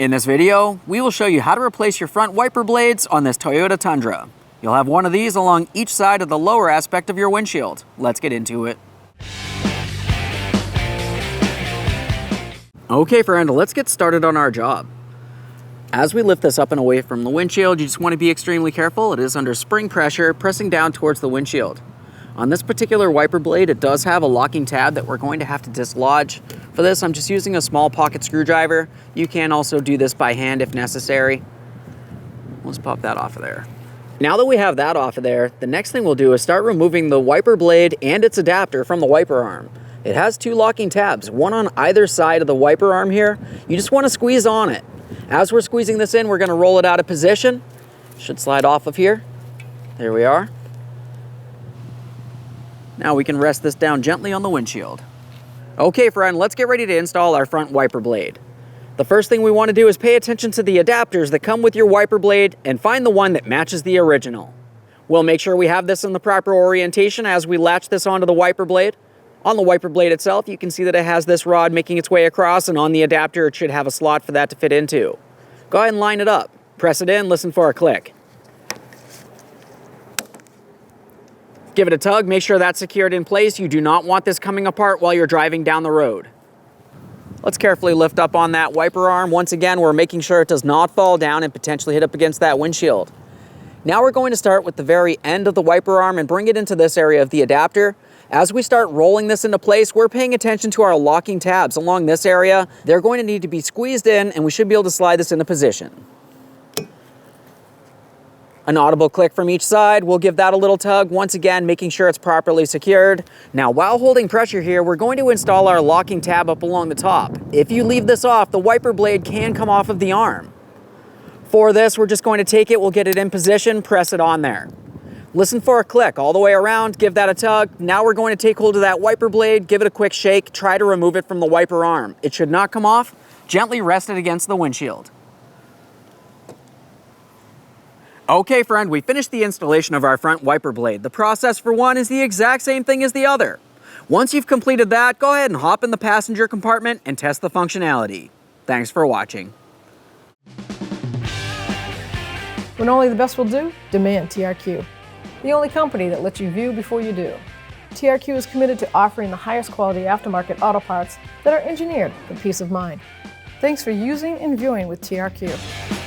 In this video, we will show you how to replace your front wiper blades on this Toyota Tundra. You'll have one of these along each side of the lower aspect of your windshield. Let's get into it. Okay friend, let's get started on our job. As we lift this up and away from the windshield, you just want to be extremely careful. It is under spring pressure, pressing down towards the windshield. On this particular wiper blade, it does have a locking tab that we're going to have to dislodge. For this, I'm just using a small pocket screwdriver. You can also do this by hand if necessary. Let's pop that off of there. Now that we have that off of there, the next thing we'll do is start removing the wiper blade and its adapter from the wiper arm. It has two locking tabs, one on either side of the wiper arm here. You just want to squeeze on it. As we're squeezing this in, we're going to roll it out of position. Should slide off of here. There we are. Now we can rest this down gently on the windshield. Okay friend, let's get ready to install our front wiper blade. The first thing we want to do is pay attention to the adapters that come with your wiper blade and find the one that matches the original. We'll make sure we have this in the proper orientation as we latch this onto the wiper blade. On the wiper blade itself, you can see that it has this rod making its way across, and on the adapter it should have a slot for that to fit into. Go ahead and line it up. Press it in, listen for a click. Give it a tug, make sure that's secured in place. You do not want this coming apart while you're driving down the road. Let's carefully lift up on that wiper arm. Once again, we're making sure it does not fall down and potentially hit up against that windshield. Now we're going to start with the very end of the wiper arm and bring it into this area of the adapter. As we start rolling this into place, we're paying attention to our locking tabs along this area. They're going to need to be squeezed in, and we should be able to slide this into position. An audible click from each side. We'll give that a little tug, once again making sure it's properly secured. Now while holding pressure here, we're going to install our locking tab up along the top. If you leave this off, the wiper blade can come off of the arm. For this, we're just going to take it, we'll get it in position, press it on there. Listen for a click all the way around, give that a tug. Now we're going to take hold of that wiper blade, give it a quick shake, try to remove it from the wiper arm. It should not come off. Gently rest it against the windshield. Okay friend, we finished the installation of our front wiper blade. The process for one is the exact same thing as the other. Once you've completed that, go ahead and hop in the passenger compartment and test the functionality. Thanks for watching. When only the best will do, demand TRQ. The only company that lets you view before you do. TRQ is committed to offering the highest quality aftermarket auto parts that are engineered for peace of mind. Thanks for using and viewing with TRQ.